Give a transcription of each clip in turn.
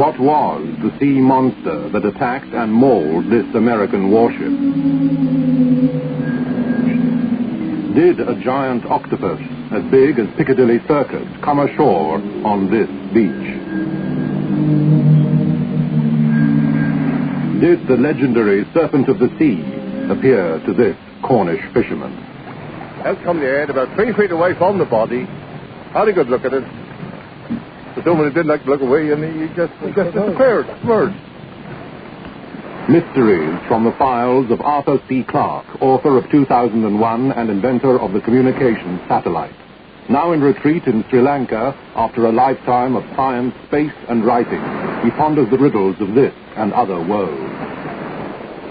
What was the sea monster that attacked and mauled this American warship? Did a giant octopus as big as Piccadilly Circus come ashore on this beach? Did the legendary Serpent of the Sea appear to this Cornish fisherman? Out from the head, about 3 feet away from the body. Had a good look at it. But someone didn't like to look away, and he just disappeared, submerged. Mysteries from the files of Arthur C. Clarke, author of 2001 and inventor of the communications satellite. Now in retreat in Sri Lanka, after a lifetime of science, space, and writing, he ponders the riddles of this and other worlds.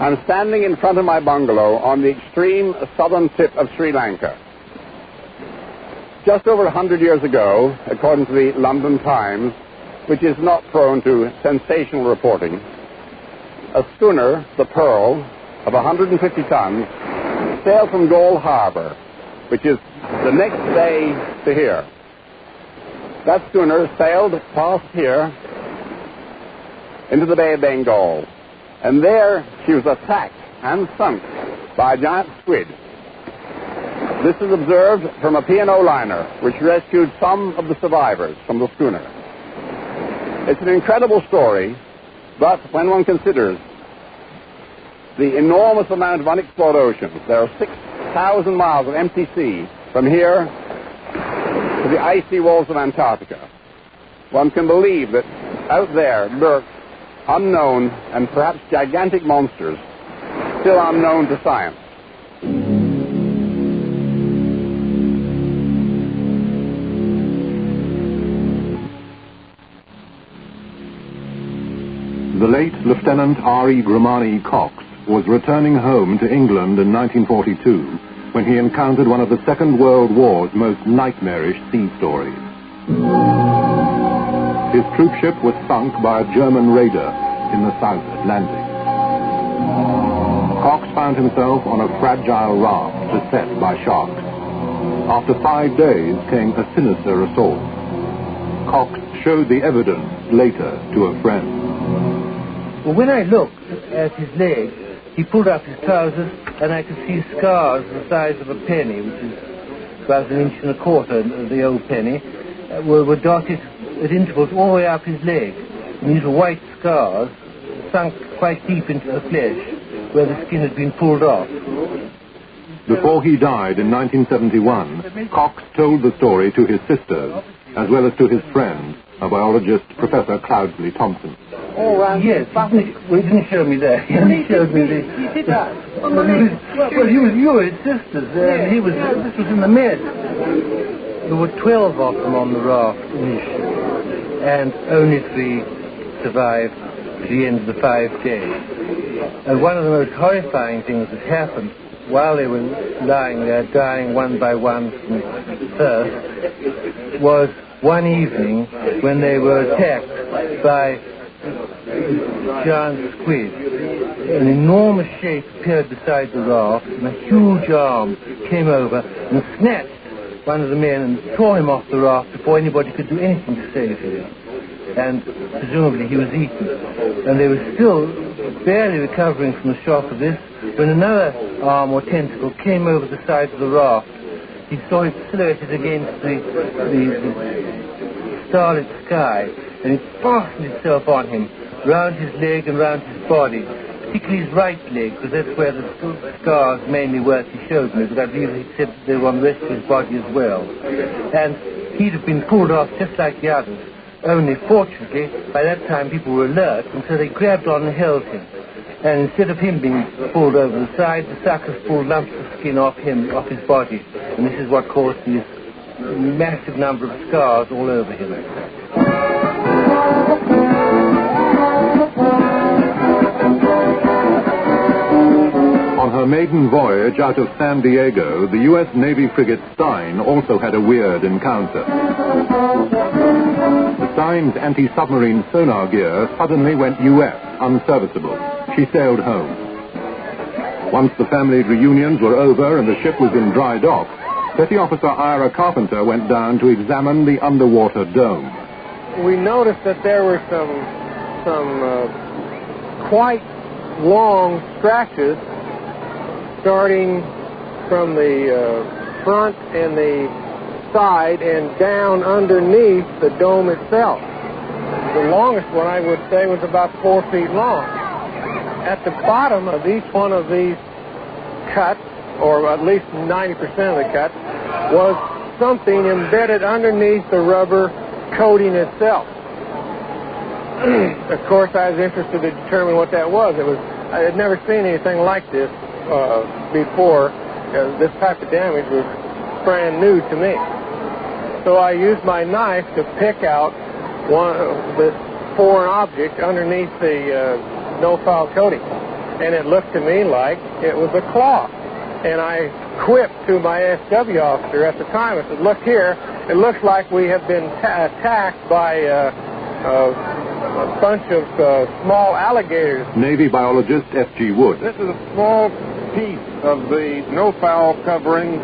I'm standing in front of my bungalow on the extreme southern tip of Sri Lanka. Just over 100 years ago, according to the London Times, which is not prone to sensational reporting, a schooner, the Pearl, of 150 tons, sailed from Galle Harbor, which is the next day to here. That schooner sailed past here into the Bay of Bengal, and there she was attacked and sunk by a giant squid. This is observed from a P&O liner, which rescued some of the survivors from the schooner. It's an incredible story, but when one considers the enormous amount of unexplored oceans, there are 6,000 miles of empty sea from here to the icy walls of Antarctica. One can believe that out there lurk unknown and perhaps gigantic monsters still unknown to science. The late Lieutenant R.E. Grimani Cox was returning home to England in 1942 when he encountered one of the Second World War's most nightmarish sea stories. His troopship was sunk by a German raider in the South Atlantic. Cox found himself on a fragile raft beset by sharks. After 5 days came a sinister assault. Cox showed the evidence later to a friend. Well, when I looked at his leg, he pulled up his trousers, and I could see scars the size of a penny, which is about 1.25 inches of the old penny, were dotted at intervals all the way up his leg. And these were white scars, sunk quite deep into the flesh, where the skin had been pulled off. Before he died in 1971, Cox told the story to his sisters, as well as to his friend, a biologist, Professor Cloudsley Thompson. Yes, well, he didn't show me that. He only showed me the... He did that. Well, you were his sisters. This was in the Med. There were 12 of them on the raft initially, and only 3 survived to the end of the 5 days. And one of the most horrifying things that happened while they were lying there, dying one by one from thirst, was one evening when they were attacked by a giant squid. An enormous shape appeared beside the raft, and a huge arm came over and snatched one of the men and tore him off the raft before anybody could do anything to save him. And presumably he was eaten. And they were still barely recovering from the shock of this when another arm or tentacle came over the side of the raft. He saw it silhouetted against the starlit sky, and it fastened itself on him, round his leg and round his body, particularly his right leg, because that's where the scars mainly were, as he showed me, but I believe he said they were on the rest of his body as well. And he'd have been pulled off just like the others, only fortunately, by that time people were alert, and so they grabbed on and held him. And instead of him being pulled over the side, the suckers pulled lumps of skin off his body, and this is what caused these massive number of scars all over him. On her maiden voyage out of San Diego, the U.S. Navy frigate Stein also had a weird encounter. The Stein's anti-submarine sonar gear suddenly went U.S., unserviceable. She sailed home. Once the family reunions were over and the ship was in dry dock, Petty Officer Ira Carpenter went down to examine the underwater dome. We noticed that there were some some quite long scratches starting from the front and the side and down underneath the dome itself. The longest one, I would say, was about 4 feet long. At the bottom of each one of these cuts, or at least 90% of the cuts, was something embedded underneath the rubber coating itself. Of course, I was interested to determine what that was. I had never seen anything like this before. This type of damage was brand new to me. So I used my knife to pick out this foreign object underneath the no-foul coating. And it looked to me like it was a claw. And I quipped to my SW officer at the time. I said, look here, it looks like we have been attacked by a bunch of small alligators. Navy biologist F.G. Wood. This is a small piece of the no-foul covering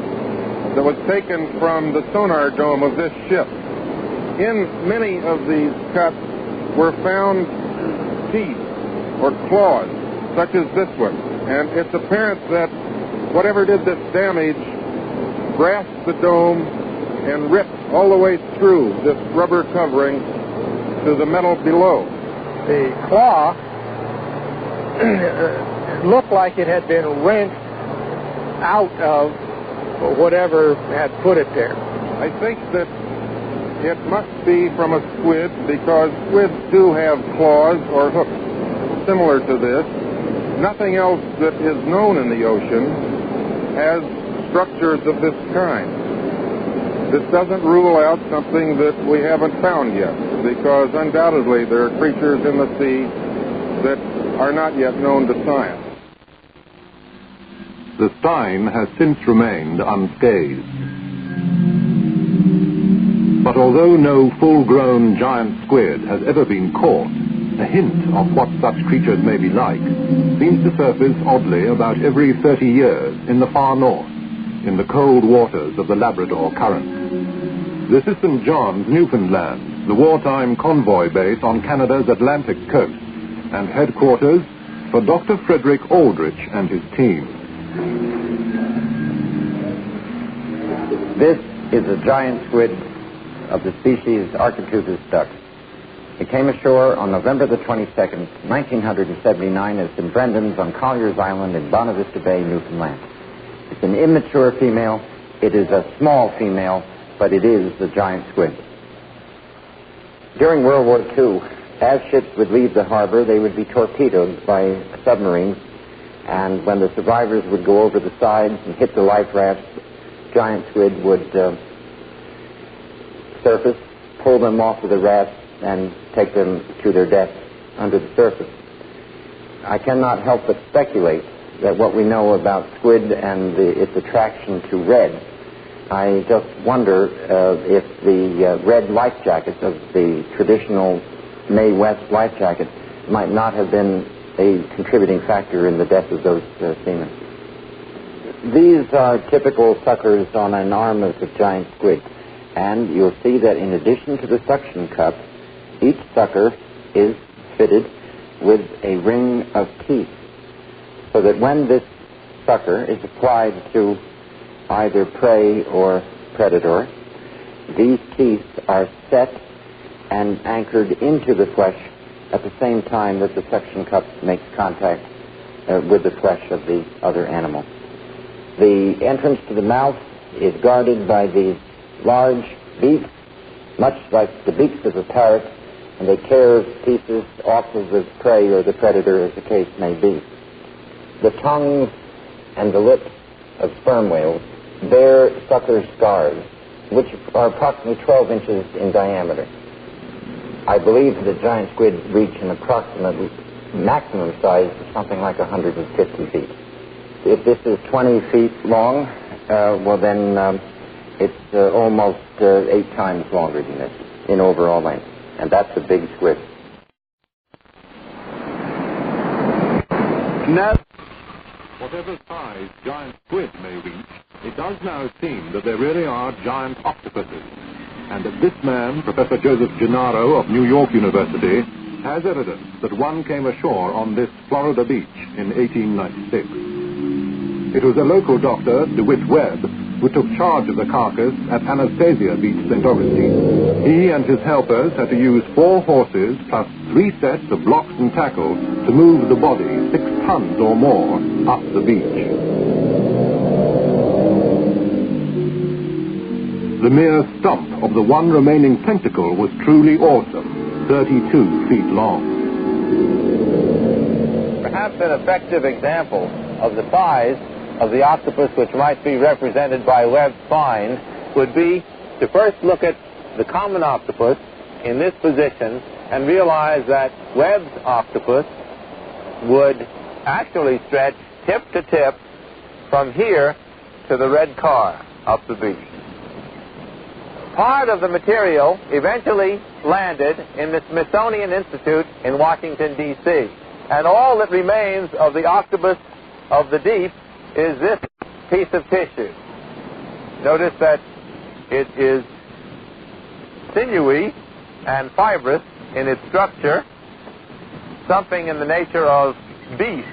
that was taken from the sonar dome of this ship. In many of these cuts were found teeth or claws, such as this one. And it's apparent that whatever did this damage grasped the dome and ripped all the way through this rubber covering to the metal below. The claw looked like it had been wrenched out of whatever had put it there. I think that it must be from a squid, because squids do have claws or hooks similar to this. Nothing else that is known in the ocean has structures of this kind. This doesn't rule out something that we haven't found yet, because undoubtedly there are creatures in the sea that are not yet known to science. The Stein has since remained unscathed. But although no full-grown giant squid has ever been caught, a hint of what such creatures may be like seems to surface oddly about every 30 years in the far north, in the cold waters of the Labrador Current. This is St. John's, Newfoundland, the wartime convoy base on Canada's Atlantic coast, and headquarters for Dr. Frederick Aldrich and his team. This is a giant squid of the species Architeuthis duck. It came ashore on November the 22nd, 1979 at St. Brendan's on Collier's Island in Bonavista Bay, Newfoundland. It's an immature female. It is a small female, but it is the giant squid. During World War II, as ships would leave the harbor, they would be torpedoed by submarines, and when the survivors would go over the sides and hit the life rafts, giant squid would surface, pull them off of the rafts, and take them to their death under the surface. I cannot help but speculate that what we know about squid and its attraction to red, I just wonder if the red life jacket of the traditional Mae West life jacket might not have been a contributing factor in the death of those seamen. These are typical suckers on an arm of the giant squid, and you'll see that in addition to the suction cup, each sucker is fitted with a ring of teeth, so that when this sucker is applied to either prey or predator, these teeth are set and anchored into the flesh at the same time that the suction cup makes contact with the flesh of the other animal. The entrance to the mouth is guarded by these large beaks, much like the beaks of a parrot, and they tear pieces off of the prey or the predator, as the case may be. The tongues and the lips of sperm whales bear sucker scars, which are approximately 12 inches in diameter. I believe that giant squid reach an approximate maximum size of something like 150 feet. If this is 20 feet long, well then it's almost 8 times longer than this in overall length. And that's a big squid. Now, whatever size giant squid may reach, it does now seem that there really are giant octopuses, and that this man, Professor Joseph Gennaro of New York University, has evidence that one came ashore on this Florida beach in 1896. It was a local doctor, DeWitt Webb, who took charge of the carcass at Anastasia Beach, St. Augustine. He and his helpers had to use 4 horses plus 3 sets of blocks and tackle to move the body 6 tons or more up the beach. The mere stump of the one remaining tentacle was truly awesome, 32 feet long. Perhaps an effective example of the size of the octopus which might be represented by Webb's find would be to first look at the common octopus in this position and realize that Webb's octopus would actually stretch tip to tip from here to the red car up the beach. Part of the material eventually landed in the Smithsonian Institute in Washington, D.C., and all that remains of the octopus of the deep is this piece of tissue. Notice that it is sinewy and fibrous in its structure, something in the nature of beef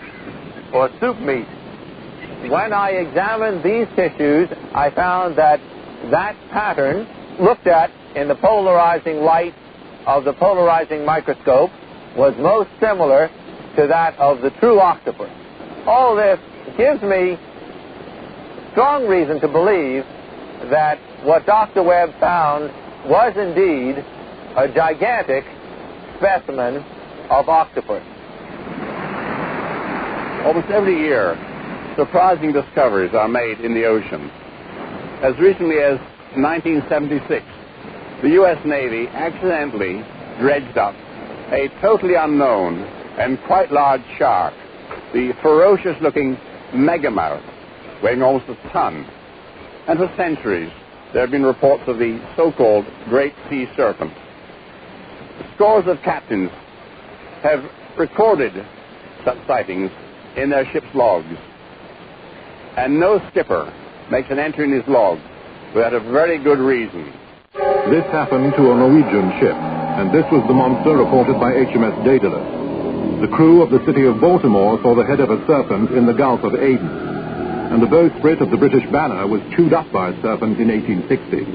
or soup meat. When I examined these tissues, I found that that pattern, looked at in the polarizing light of the polarizing microscope, was most similar to that of the true octopus. All this gives me strong reason to believe that what Dr. Webb found was indeed a gigantic specimen of octopus. Almost every year, surprising discoveries are made in the ocean. As recently as 1976, the U.S. Navy accidentally dredged up a totally unknown and quite large shark, the ferocious-looking megamouth, weighing almost a ton. And for centuries, there have been reports of the so-called Great Sea Serpent. Scores of captains have recorded such sightings in their ship's logs. And no skipper makes an entry in his log without a very good reason. This happened to a Norwegian ship, and this was the monster reported by HMS Daedalus. The crew of the city of Baltimore saw the head of a serpent in the Gulf of Aden, and the bowsprit of the British banner was chewed up by a serpent in 1860.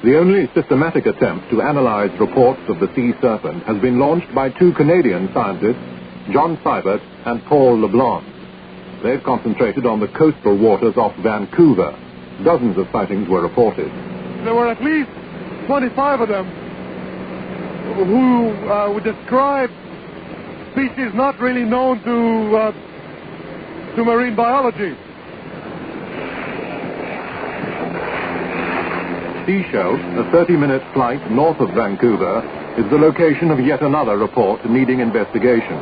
The only systematic attempt to analyze reports of the sea serpent has been launched by 2 Canadian scientists, John Seibert and Paul LeBlanc. They've concentrated on the coastal waters off Vancouver. Dozens of sightings were reported. There were at least 25 of them who would describe species not really known to marine biology. Seashell, a 30-minute flight north of Vancouver, is the location of yet another report needing investigation.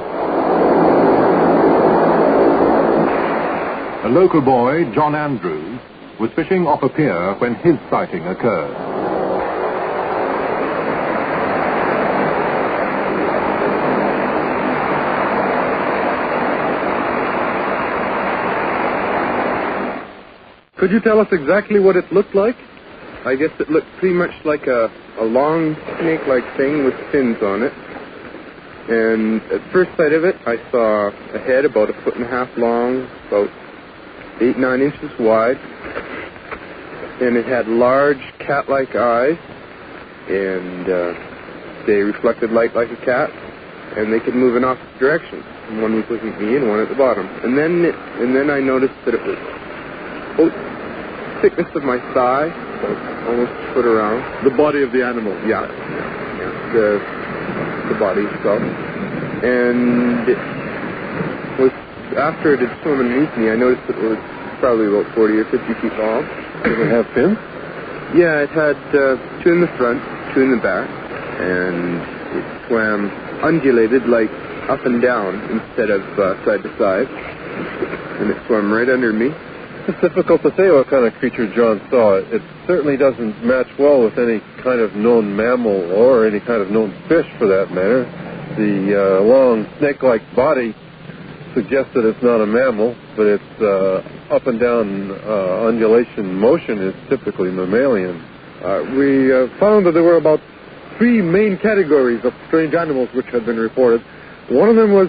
A local boy, John Andrews, was fishing off a pier when his sighting occurred. Could you tell us exactly what it looked like? I guess it looked pretty much like a long snake-like thing with fins on it. And at first sight of it, I saw a head about 1.5 feet long, about 8-9 inches wide. And it had large cat-like eyes, and they reflected light like a cat, and they could move in opposite directions. One was looking at me and one at the bottom. And then I noticed that it was thickness of my thigh, almost a foot around. The body of the animal. Yeah. The body itself. And it was, after it had swum underneath me, I noticed that it was probably about 40 or 50 feet long. Did it have fins? Yeah, it had 2 in the front, 2 in the back, and it swam undulated, like up and down instead of side to side. And it swam right under me. It's difficult to say what kind of creature John saw. It certainly doesn't match well with any kind of known mammal or any kind of known fish, for that matter. The long snake-like body suggests that it's not a mammal, but its up and down undulation motion is typically mammalian. We found that there were about three main categories of strange animals which had been reported. One of them was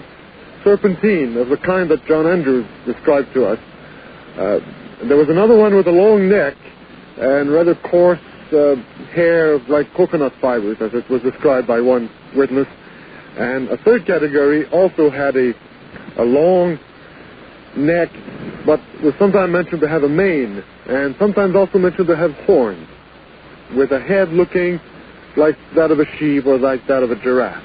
serpentine, of the kind that John Andrews described to us. There was another one with a long neck and rather coarse hair like coconut fibers, as it was described by one witness. And a third category also had a long neck, but was sometimes mentioned to have a mane, and sometimes also mentioned to have horns, with a head looking like that of a sheep or like that of a giraffe.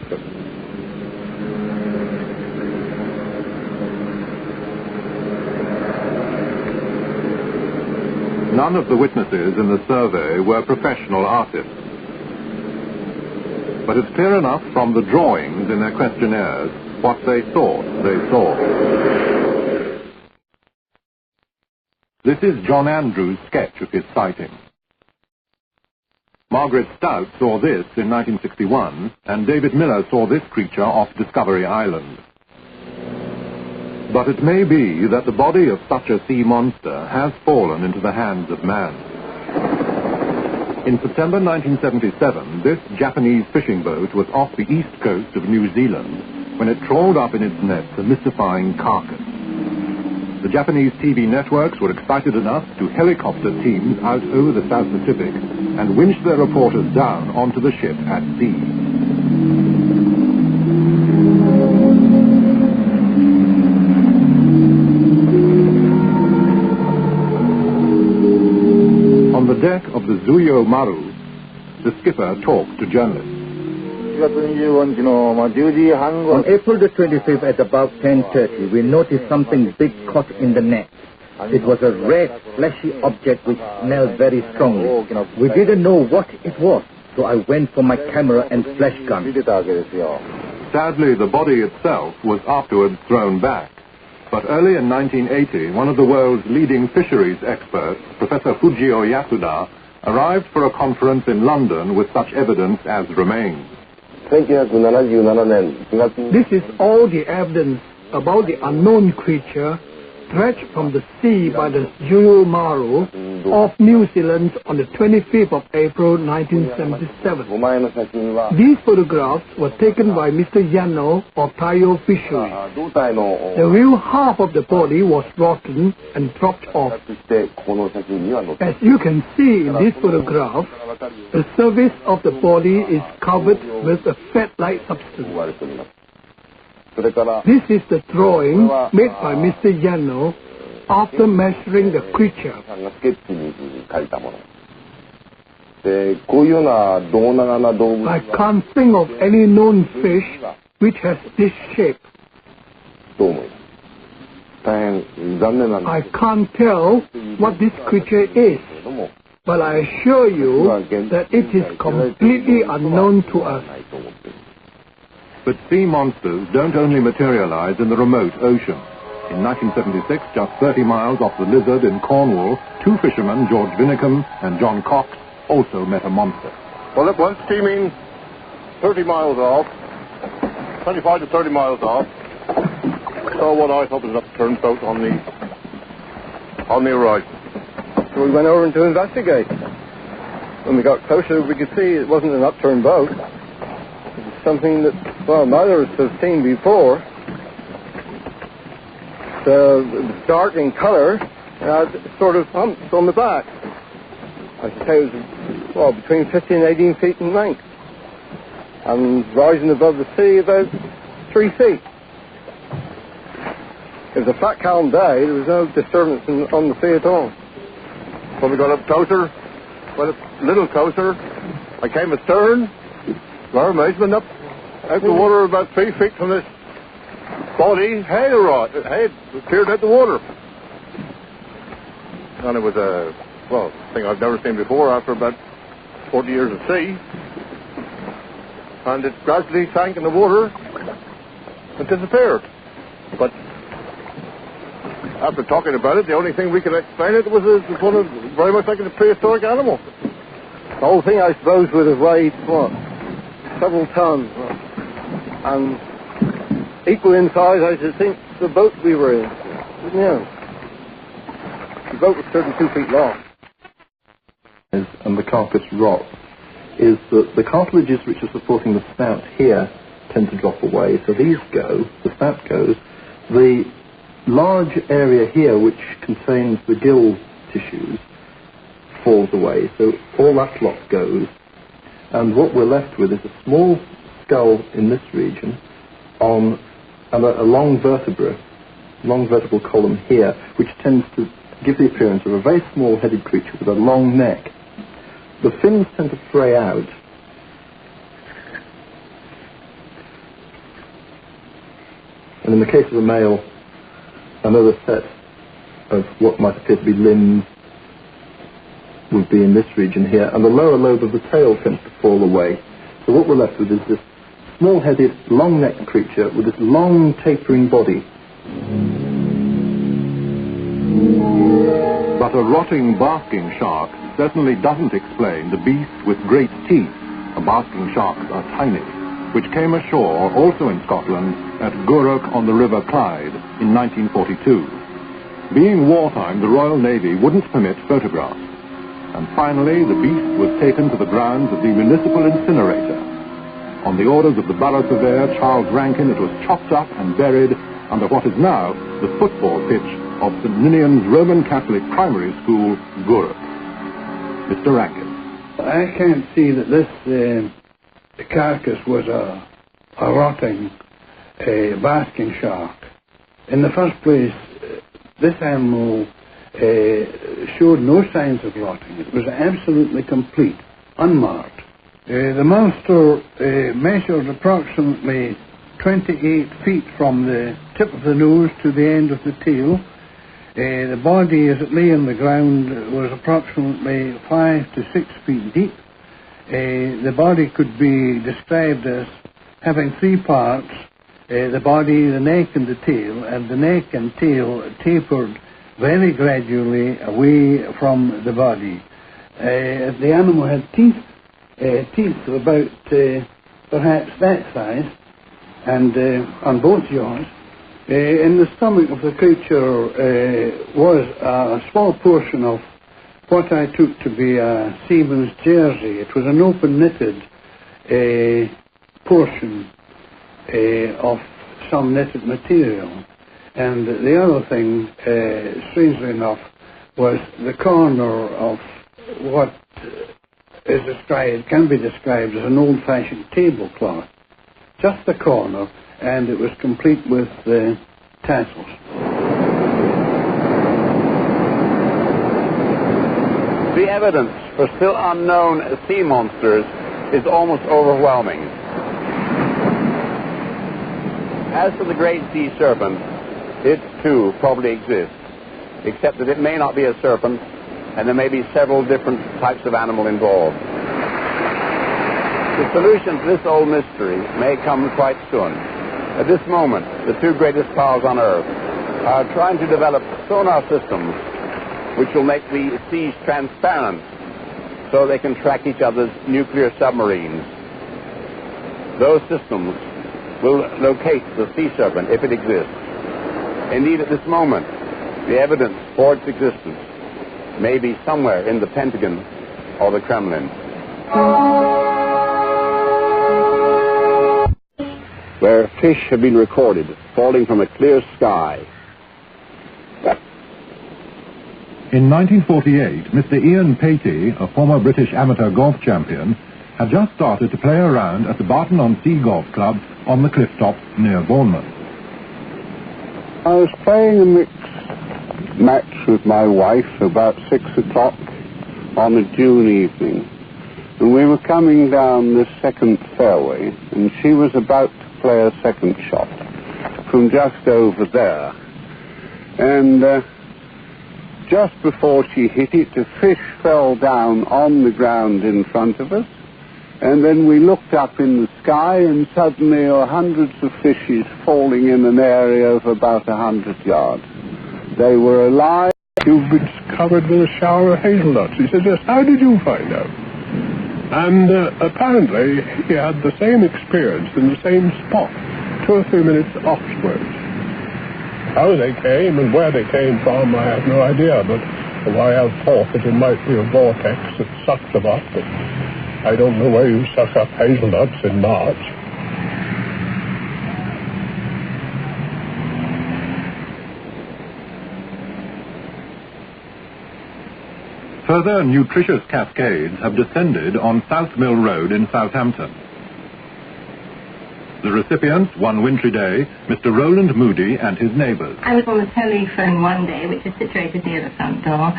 None of the witnesses in the survey were professional artists. But it's clear enough from the drawings in their questionnaires what they thought they saw. This is John Andrews' sketch of his sighting. Margaret Stout saw this in 1961, and David Miller saw this creature off Discovery Island. But it may be that the body of such a sea monster has fallen into the hands of man. In September 1977, this Japanese fishing boat was off the east coast of New Zealand when it trawled up in its nets a mystifying carcass. The Japanese TV networks were excited enough to helicopter teams out over the South Pacific and winch their reporters down onto the ship at sea. On the deck of the Zuyo Maru, the skipper talked to journalists. On April the 25th at about 10:30, we noticed something big caught in the net. It was a red, fleshy object which smelled very strongly. We didn't know what it was, so I went for my camera and flash gun. Sadly, the body itself was afterwards thrown back. But early in 1980, one of the world's leading fisheries experts, Professor Fujio Yasuda, arrived for a conference in London with such evidence as remains. This is all the evidence about the unknown creature dredged from the sea by the Zuyo Maru off New Zealand on the 25th of April 1977. These photographs were taken by Mr. Yano of Taiyo Fisheries. The real half of the body was rotten and dropped off. As you can see in this photograph, the surface of the body is covered with a fat-like substance. This is the drawing made by Mr. Yano after measuring the creature. I can't think of any known fish which has this shape. I can't tell what this creature is, but I assure you that it is completely unknown to us. But sea monsters don't only materialize in the remote ocean. In 1976, just 30 miles off the Lizard in Cornwall, two fishermen, George Vinicum and John Cox, also met a monster. Well, it was steaming 30 miles off, 25 to 30 miles off. Saw what I thought was an upturned boat on the horizon. So we went over to investigate. When we got closer, we could see it wasn't an upturned boat. It was something that, well, neither of us have seen before. It was dark in color and had sort of humps on the back. I should say it was, well, between 15 and 18 feet in length. And rising above the sea about 3 feet. It was a flat, calm day. There was no disturbance on the sea at all. When we got up closer, well, a little closer, I came astern. To our amazement, up out the water about 3 feet from this body, head appeared out the water. And it was a, well, thing I've never seen before after about 40 years of sea. And it gradually sank in the water and disappeared. But after talking about it, the only thing we could explain it was one of very much like a prehistoric animal. The whole thing, I suppose, would have weighed, what, several tons. And equal in size, I should think, the boat we were in. Yeah. The boat was 32 feet long. And the carcass rots. is that the cartilages which are supporting the snout here tend to drop away. So these go, the snout goes. The large area here which contains the gill tissues falls away. So all that lot goes. And what we're left with is a small skull in this region and a long vertebral column here, which tends to give the appearance of a very small-headed creature with a long neck. The fins tend to fray out. And in the case of the male, another set of what might appear to be limbs would be in this region here, and the lower lobe of the tail tends to fall away. So what we're left with is this small-headed, long-necked creature with this long, tapering body. But a rotting basking shark certainly doesn't explain the beast with great teeth, basking sharks are tiny, which came ashore also in Scotland at Gourock on the River Clyde in 1942. Being wartime, the Royal Navy wouldn't permit photographs. And finally, the beast was taken to the grounds of the municipal incinerator. On the orders of the borough surveyor, Charles Rankin, it was chopped up and buried under what is now the football pitch of St. Ninian's Roman Catholic Primary School, Gourock. Mr. Rankin. I can't see that this carcass was a rotting basking shark. In the first place, this animal showed no signs of rotting. It was absolutely complete, unmarked. The monster measured approximately 28 feet from the tip of the nose to the end of the tail. The body, as it lay on the ground, was approximately 5 to 6 feet deep. The body could be described as having three parts, the body, the neck and the tail, and the neck and tail tapered very gradually away from the body. The animal had teeth of about perhaps that size, and on both jaws. In the stomach of the creature was a small portion of what I took to be a seaman's jersey. It was an open-knitted portion of some knitted material. And the other thing, strangely enough, was the corner of what can be described as an old-fashioned tablecloth. Just the corner, and it was complete with tassels. The evidence for still unknown sea monsters is almost overwhelming. As for the great sea serpent, it too probably exists, except that it may not be a serpent, and there may be several different types of animal involved. The solution to this old mystery may come quite soon. At this moment, the two greatest powers on Earth are trying to develop sonar systems which will make the seas transparent so they can track each other's nuclear submarines. Those systems will locate the sea serpent if it exists. Indeed, at this moment, the evidence for its existence may be somewhere in the Pentagon or the Kremlin. Where fish have been recorded falling from a clear sky. In 1948, Mr. Ian Patey, a former British amateur golf champion, had just started to play around at the Barton-on-Sea Golf Club on the cliff tops near Bournemouth. I was playing a mixed match with my wife about 6 o'clock on a June evening, and we were coming down the second fairway, and she was about to play a second shot from just over there. And just before she hit it, a fish fell down on the ground in front of us, and then we looked up in the sky, and suddenly there were hundreds of fishes falling in an area of about 100 yards. They were alive. You've been covered with a shower of hazelnuts. He said, yes, how did you find out? And apparently he had the same experience in the same spot, 2 or 3 minutes afterwards. How they came and where they came from, I have no idea, but I have thought that it might be a vortex that sucked them up. But I don't know where you suck up hazelnuts in March. Further nutritious cascades have descended on South Mill Road in Southampton. The recipients, one wintry day, Mr. Roland Moody and his neighbours. I was on the telephone one day, which is situated near the front door,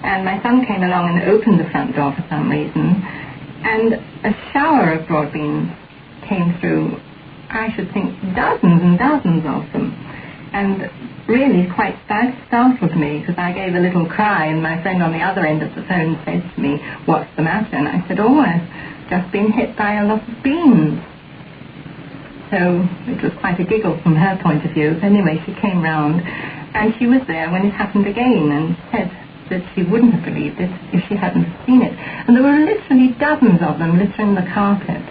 and my son came along and opened the front door for some reason, and a shower of broad beans came through, I should think dozens and dozens of them, and really quite startled me, because I gave a little cry, and my friend on the other end of the phone said to me, "What's the matter?" And I said, "Oh, I've just been hit by a lot of beans." So it was quite a giggle from her point of view. Anyway, she came round, and she was there when it happened again, and said that she wouldn't have believed it if she hadn't seen it. And there were literally dozens of them littering the carpet.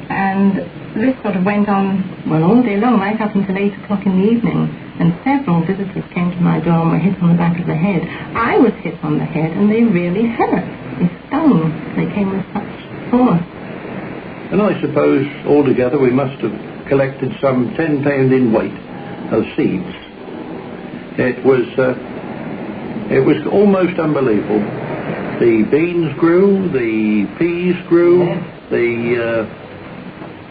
And this sort of went on, well, all day long, right up until 8 o'clock in the evening. And several visitors came to my door and were hit on the back of the head. I was hit on the head, and they really hurt. They stung. They came with such force. And I suppose altogether we must have collected some 10 pound in weight of seeds. It was almost unbelievable. The beans grew, the peas grew,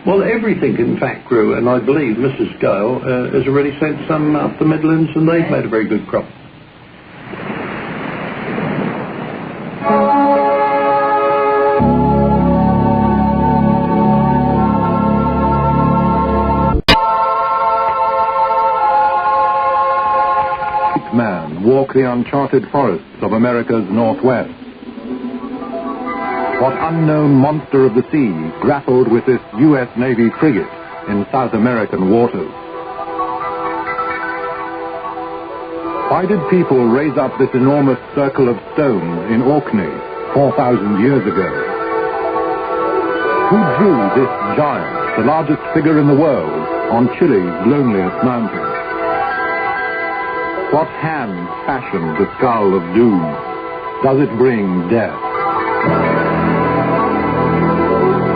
well, everything in fact grew, and I believe Mrs. Gale has already sent some up the Midlands, and they've made a very good crop. Man walk the uncharted forests of America's northwest. What unknown monster of the sea grappled with this U.S. Navy frigate in South American waters? Why did people raise up this enormous circle of stones in Orkney 4,000 years ago? Who drew this giant, the largest figure in the world, on Chile's loneliest mountain? What hand fashioned the skull of doom? Does it bring death?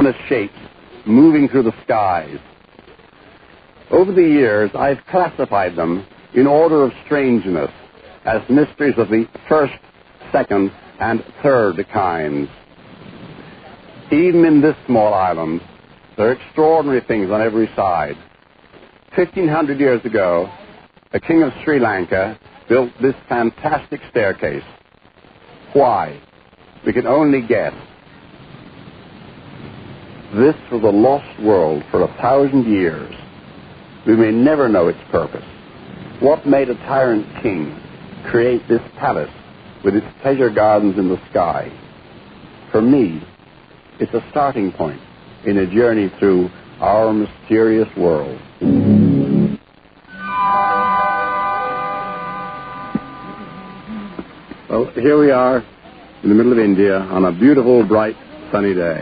The shapes moving through the skies. Over the years, I've classified them in order of strangeness as mysteries of the first, second, and third kinds. Even in this small island, there are extraordinary things on every side. 1,500 years ago, a king of Sri Lanka built this fantastic staircase. Why? We can only guess. This was a lost world for 1,000 years. We may never know its purpose. What made a tyrant king create this palace with its pleasure gardens in the sky? For me, it's a starting point in a journey through our mysterious world. Well, here we are in the middle of India on a beautiful, bright, sunny day.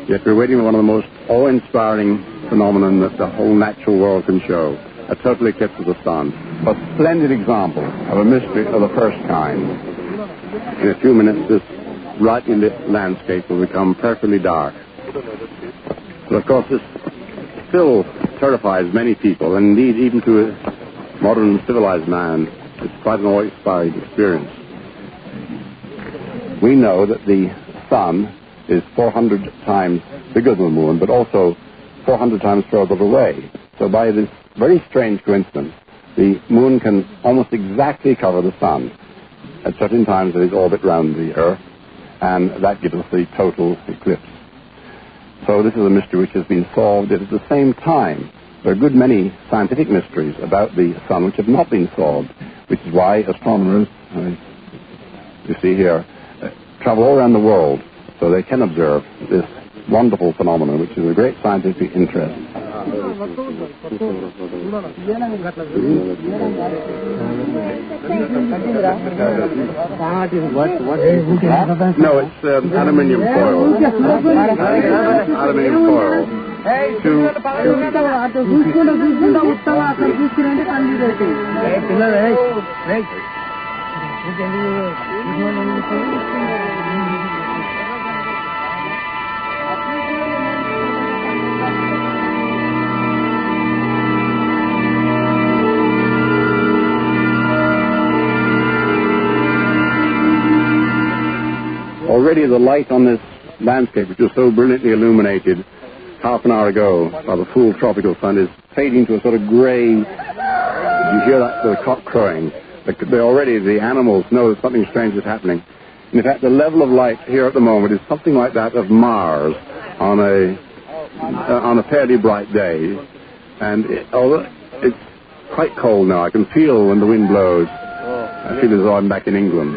Yet we're waiting for one of the most awe-inspiring phenomenon that the whole natural world can show, a total eclipse of the sun. A splendid example of a mystery of the first kind. In a few minutes, this brightly lit landscape will become perfectly dark. But of course, this still terrifies many people, and indeed even to a modern civilized man, it's quite an awe-inspiring experience. We know that the sun is 400 times bigger than the moon, but also 400 times further away. So by this very strange coincidence, the moon can almost exactly cover the sun at certain times of its orbit round the Earth, and that gives us the total eclipse. So this is a mystery which has been solved. Yet at the same time, there are a good many scientific mysteries about the sun which have not been solved, which is why astronomers, you see here, travel all around the world so they can observe this wonderful phenomenon, which is of great scientific interest. No, it's aluminium foil. Aluminium foil. Already the light on this landscape, which was so brilliantly illuminated half an hour ago by the full tropical sun, is fading to a sort of grey. You hear that the cock crowing. Already the animals know that something strange is happening. In fact, the level of light here at the moment is something like that of Mars on a fairly bright day. And although it's quite cold now, I can feel when the wind blows. I feel as though I'm back in England.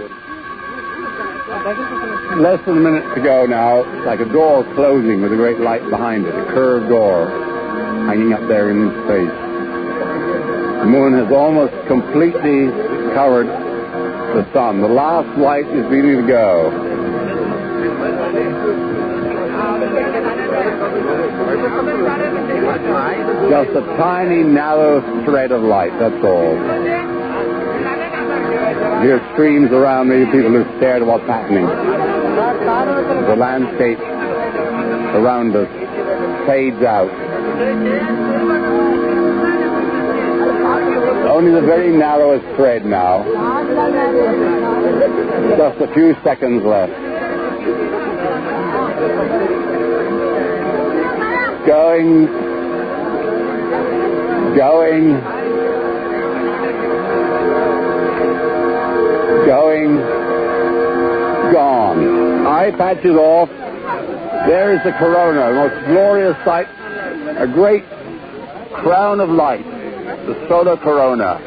Less than a minute to go now, like a door closing with a great light behind it, a curved door hanging up there in space. The moon has almost completely covered the sun. The last light is beginning to go. Just a tiny, narrow thread of light, that's all. Here streams around me, people who stare at what's happening. The landscape around us fades out. Only the very narrowest thread now. Just a few seconds left. Going, gone. Eye patches off. There is the corona, the most glorious sight, a great crown of light, the solar corona.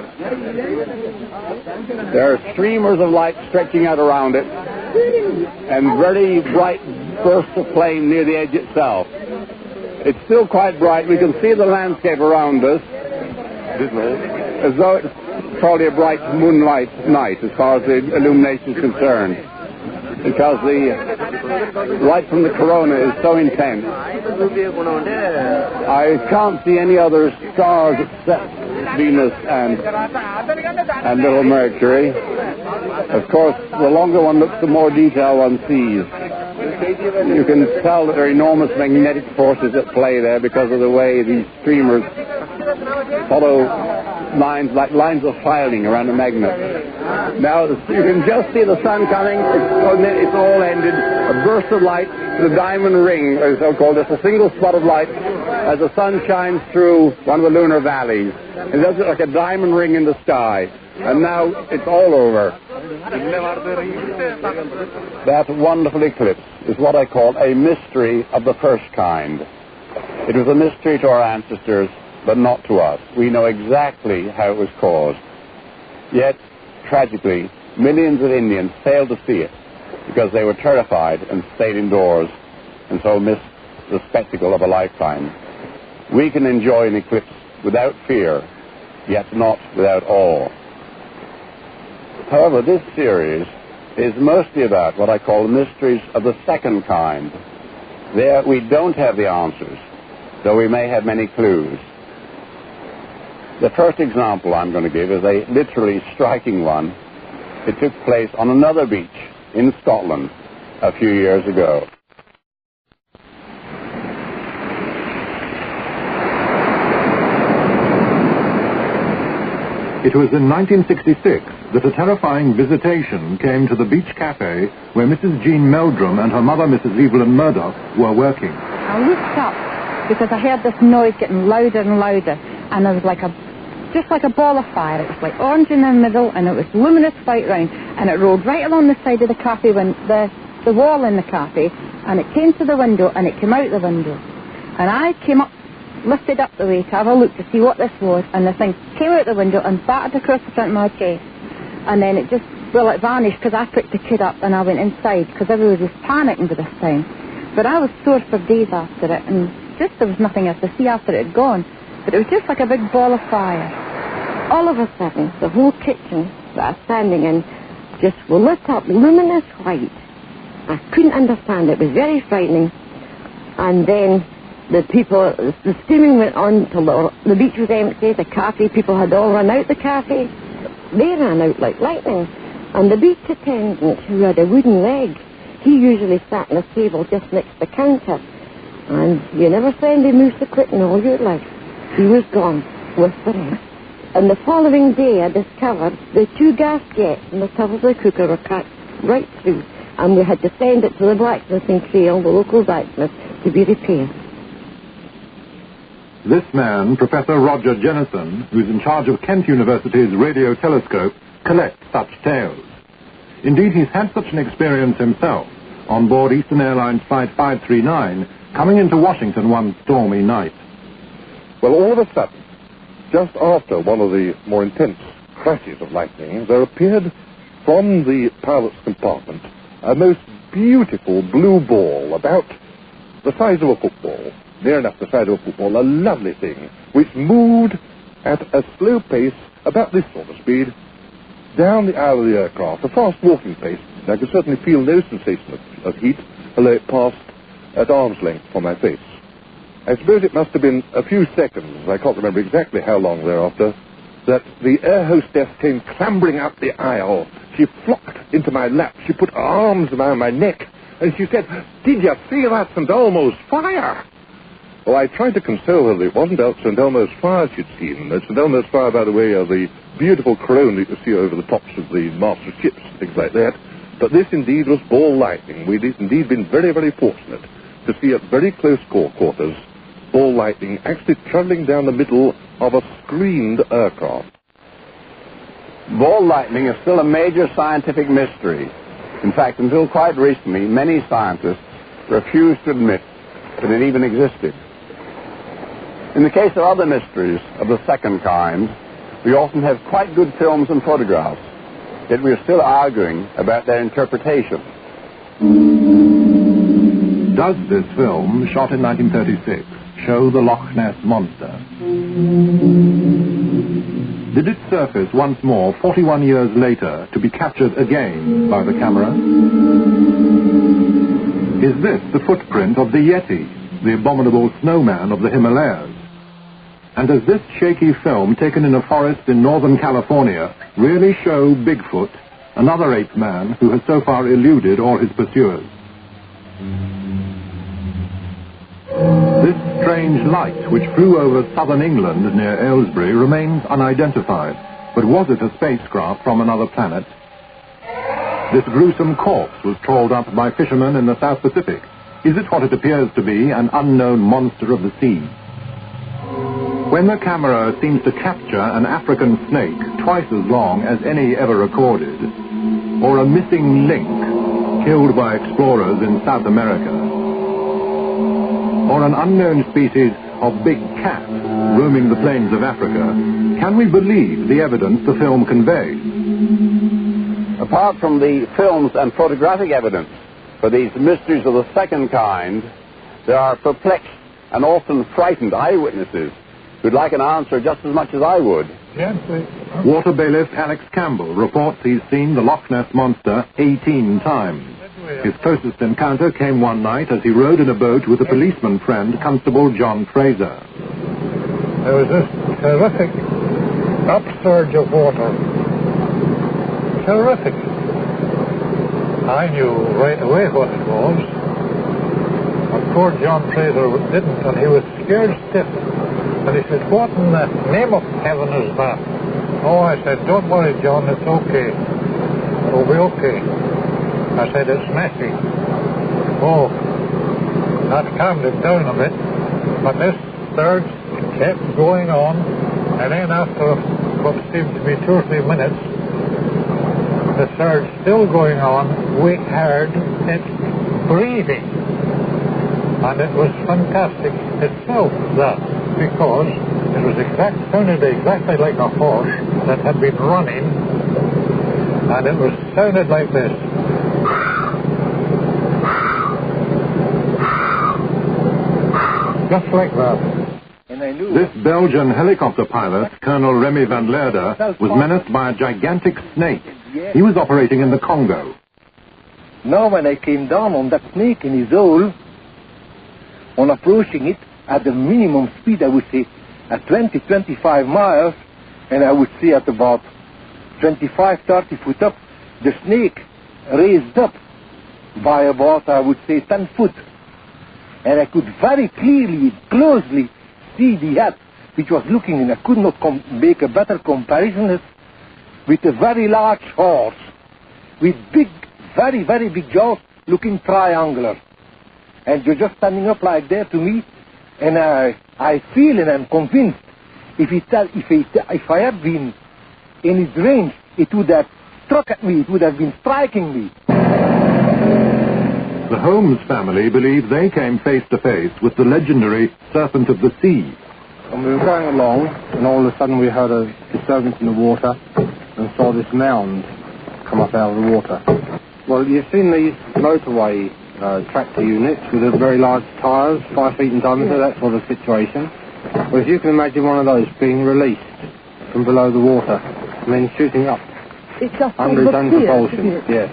There are streamers of light stretching out around it, and very bright bursts of flame near the edge itself. It's still quite bright. We can see the landscape around us, as though it's probably a bright moonlight night as far as the illumination is concerned, because the light from the corona is so intense. I can't see any other stars except Venus and little Mercury. Of course, the longer one looks, the more detail one sees. You can tell that there are enormous magnetic forces at play there because of the way these streamers follow lines like lines of filing around a magnet. Now you can just see the sun coming. It's all ended. A burst of light, the diamond ring, so-called, just a single spot of light as the sun shines through one of the lunar valleys. It does look like a diamond ring in the sky. And now it's all over. That wonderful eclipse is what I call a mystery of the first kind. It was a mystery to our ancestors, but not to us. We know exactly how it was caused. Yet, tragically, millions of Indians failed to see it because they were terrified and stayed indoors and so missed the spectacle of a lifetime. We can enjoy an eclipse without fear, yet not without awe. However, this series is mostly about what I call the mysteries of the second kind. There we don't have the answers, though we may have many clues. The first example I'm going to give is a literally striking one. It took place on another beach in Scotland a few years ago. It was in 1966 that a terrifying visitation came to the beach cafe where Mrs. Jean Meldrum and her mother, Mrs. Evelyn Murdoch, were working. I looked up because I heard this noise getting louder and louder, and there was just like a ball of fire. It was like orange in the middle, and it was luminous white round, and it rolled right along the side of the cafe, when the wall in the cafe, and it came to the window, and it came out the window. And I came up, lifted up the way to have a look to see what this was, and the thing came out the window and battered across the front of my chest. And then it vanished because I picked the kid up and I went inside because everybody was panicking by this time. But I was sore for days after it, and there was nothing else to see after it had gone. But it was just like a big ball of fire. All of a sudden, the whole kitchen that I was standing in just lit up luminous white. I couldn't understand it. It was very frightening. And then the steaming went on till the beach was empty. The cafe people had all run out the cafe. They ran out like lightning. And the beach attendant, who had a wooden leg, he usually sat on a table just next to the counter. And you never saw him move so quick in all your life. He was gone with the rest. And the following day I discovered the two gas jets in the top of the cooker were cut right through. and we had to send it to the blacksmith in Creole, the local blacksmith, to be repaired. This man, Professor Roger Jennison, who's in charge of Kent University's radio telescope, collects such tales. Indeed, he's had such an experience himself on board Eastern Airlines Flight 539, coming into Washington one stormy night. Well, all of a sudden, just after one of the more intense crashes of lightning, there appeared from the pilot's compartment a most beautiful blue ball, about the size of a football, near enough the size of a football, a lovely thing, which moved at a slow pace, about this sort of speed, down the aisle of the aircraft, a fast walking pace. I could certainly feel no sensation of heat, although it passed at arm's length from my face. I suppose it must have been a few seconds, I can't remember exactly how long thereafter, that the air hostess came clambering up the aisle. She flocked into my lap, she put her arms around my neck, and she said, "Did you see that St. Elmo's fire?" Well, I tried to console her that it wasn't St. Elmo's fire she'd seen. St. Elmo's fire, by the way, are the beautiful corona that you see over the tops of the master ships, things like that. But this indeed was ball lightning. We'd indeed been very, very fortunate to see at very close quarters ball lightning actually travelling down the middle of a screened aircraft. Ball lightning is still a major scientific mystery. In fact, until quite recently, many scientists refused to admit that it even existed. In the case of other mysteries of the second kind, we often have quite good films and photographs, yet we are still arguing about their interpretation. Does this film, shot in 1936, show the Loch Ness Monster? Did it surface once more 41 years later to be captured again by the camera? Is this the footprint of the Yeti, the abominable snowman of the Himalayas? And does this shaky film taken in a forest in Northern California really show Bigfoot, another ape man who has so far eluded all his pursuers? This strange light which flew over southern England near Aylesbury remains unidentified, but was it a spacecraft from another planet? This gruesome corpse was trawled up by fishermen in the South Pacific. Is it what it appears to be, an unknown monster of the sea? When the camera seems to capture an African snake twice as long as any ever recorded, or a missing link killed by explorers in South America, or an unknown species of big cat roaming the plains of Africa, can we believe the evidence the film conveys? Apart from the films and photographic evidence for these mysteries of the second kind, there are perplexed and often frightened eyewitnesses who'd like an answer just as much as I would. Water bailiff Alex Campbell reports he's seen the Loch Ness Monster 18 times. His closest encounter came one night as he rowed in a boat with a policeman friend, Constable John Fraser. There was this terrific upsurge of water. Terrific. I knew right away what it was. But poor John Fraser didn't, and he was scared stiff. And he said, "What in the name of heaven is that?" Oh, I said, "Don't worry, John, it's okay. It'll be okay." I said, "It's messy." Oh, that calmed him down a bit. But this surge kept going on, and then after what seemed to be 2 or 3 minutes, the surge still going on, we heard it breathing. And it was fantastic itself, that, because it was sounded exactly like a horse that had been running, and it was sounded like this. Just like that. This Belgian helicopter pilot, Colonel Remy van Leerde, was menaced by a gigantic snake. He was operating in the Congo. Now when I came down on that snake in his hole, on approaching it at the minimum speed, I would say at 20-25 miles, and I would say at about 25-30 foot up, the snake raised up by about, I would say, 10 foot. And I could very clearly, closely see the head, which was looking, and I could not make a better comparison with a very large horse, with big, very, very big jaws, looking triangular. And you're just standing up like there to me, and I feel and I'm convinced if I had been in its range, it would have struck at me, it would have been striking me. The Holmes family believe they came face to face with the legendary Serpent of the Sea. And we were going along, and all of a sudden we heard a disturbance in the water and saw this mound come up out of the water. Well, you've seen these motorway tractor units with the very large tyres, 5 feet in diameter, that sort of situation. Well, if you can imagine one of those being released from below the water and then shooting up under its own propulsion. Yes.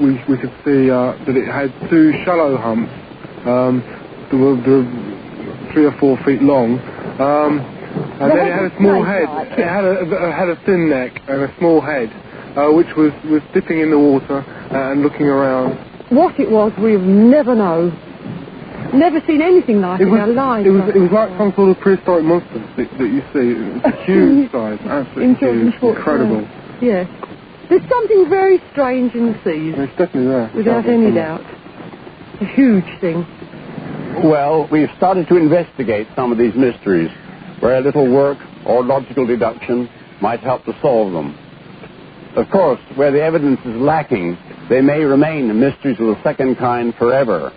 We could see that it had two shallow humps that were 3 or 4 feet long, and then it had a small head. It had a thin neck and a small head, which was dipping in the water and looking around. What it was, we've never known. Never seen anything like it in our lives. It was like some sort of prehistoric monster that you see. It was a huge size, absolutely huge, incredible. Yes. There's something very strange in the seas. It's definitely there. Without any doubt. A huge thing. Well, we've started to investigate some of these mysteries, where a little work or logical deduction might help to solve them. Of course, where the evidence is lacking, they may remain mysteries of the second kind forever.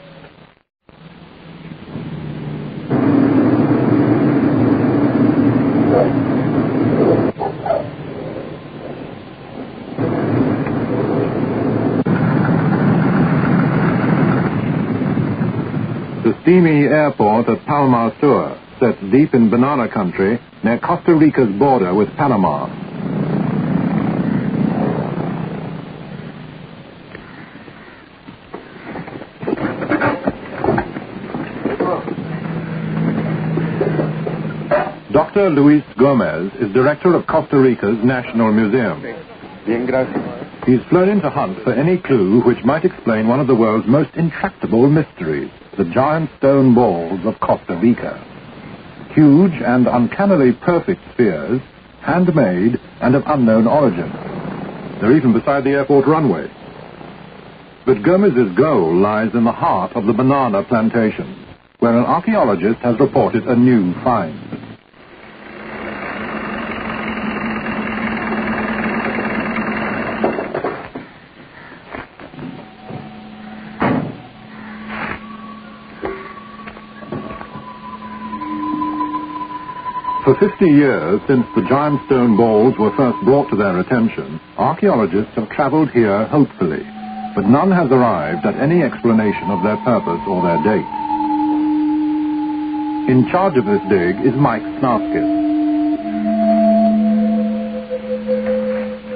The steamy airport at Palma Sur sets deep in banana country near Costa Rica's border with Panama. Dr. Luis Gomez is director of Costa Rica's National Museum. He's flown in to hunt for any clue which might explain one of the world's most intractable mysteries, the giant stone balls of Costa Rica. Huge and uncannily perfect spheres, handmade and of unknown origin. They're even beside the airport runway. But Gomez's goal lies in the heart of the banana plantations, where an archaeologist has reported a new find. For 50 years since the giant stone balls were first brought to their attention, archaeologists have traveled here hopefully, but none has arrived at any explanation of their purpose or their date. In charge of this dig is Mike Snaskis.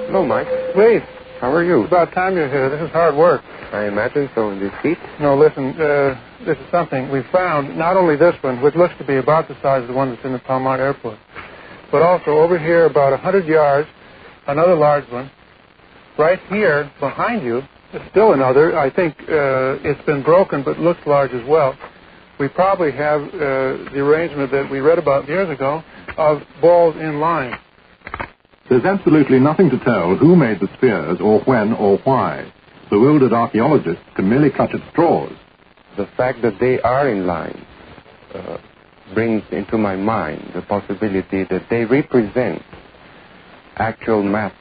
Hello, Mike. Wait. How are you? It's about time you're here. This is hard work. I imagine so in this heat. No, listen, this is something we found, not only this one, which looks to be about the size of the one that's in the Palmar Airport, but also over here about 100 yards, another large one. Right here behind you is still another. I think it's been broken but looks large as well. We probably have the arrangement that we read about years ago of balls in line. There's absolutely nothing to tell who made the spheres or when or why. Bewildered archaeologists can merely clutch at straws. The fact that they are in line brings into my mind the possibility that they represent actual maps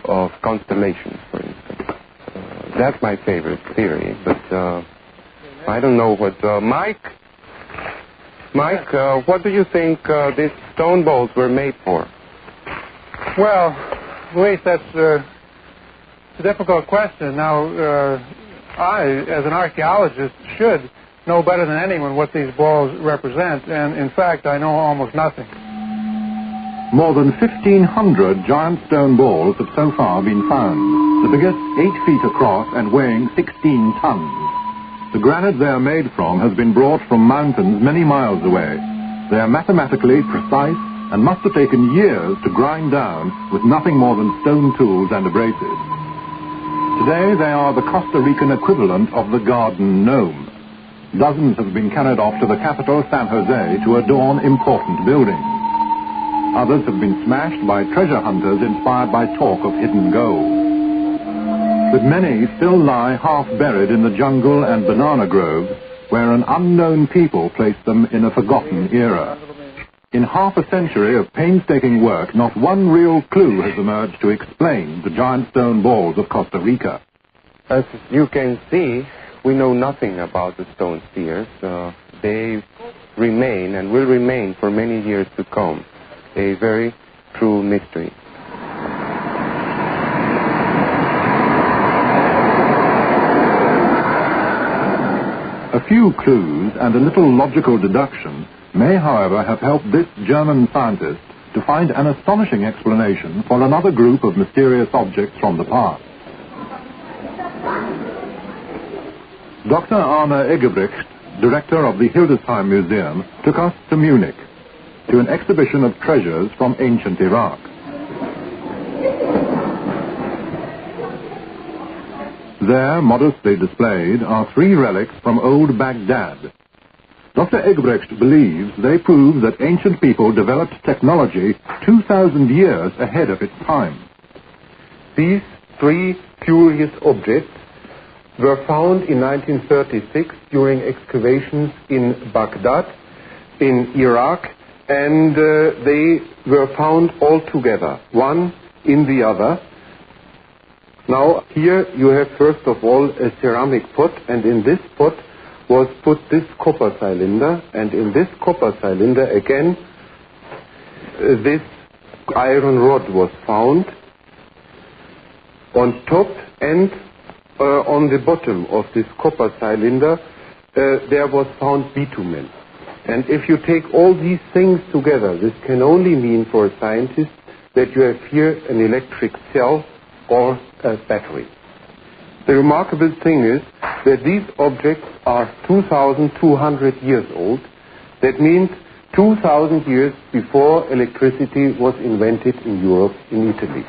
of constellations, for instance. That's my favorite theory, but I don't know what... Mike, what do you think these stone balls were made for? Well, Luis, that's a difficult question. Now, I, as an archaeologist, should know better than anyone what these balls represent, and in fact, I know almost nothing. More than 1,500 giant stone balls have so far been found, the biggest 8 feet across and weighing 16 tons. The granite they are made from has been brought from mountains many miles away. They are mathematically precise and must have taken years to grind down with nothing more than stone tools and abrasives. Today they are the Costa Rican equivalent of the garden gnome. Dozens have been carried off to the capital, San Jose, to adorn important buildings. Others have been smashed by treasure hunters inspired by talk of hidden gold. but many still lie half buried in the jungle and banana groves where an unknown people placed them in a forgotten era. In half a century of painstaking work, not one real clue has emerged to explain the giant stone balls of Costa Rica. As you can see, we know nothing about the stone spheres. They remain and will remain for many years to come a very true mystery. A few clues and a little logical deduction may, however, have helped this German scientist to find an astonishing explanation for another group of mysterious objects from the past. Dr. Arne Eggebrecht, director of the Hildesheim Museum, took us to Munich, to an exhibition of treasures from ancient Iraq. There, modestly displayed, are 3 relics from old Baghdad. Dr. Eggebrecht believes they prove that ancient people developed technology 2,000 years ahead of its time. These 3 curious objects were found in 1936 during excavations in Baghdad, in Iraq, and they were found all together, one in the other. Now, here you have first of all a ceramic pot, and in this pot was put this copper cylinder, and in this copper cylinder again this iron rod was found. On top and on the bottom of this copper cylinder there was found bitumen. And if you take all these things together, this can only mean for a scientist that you have here an electric cell or a battery. The remarkable thing is that these objects are 2,200 years old. That means 2,000 years before electricity was invented in Europe, in Italy.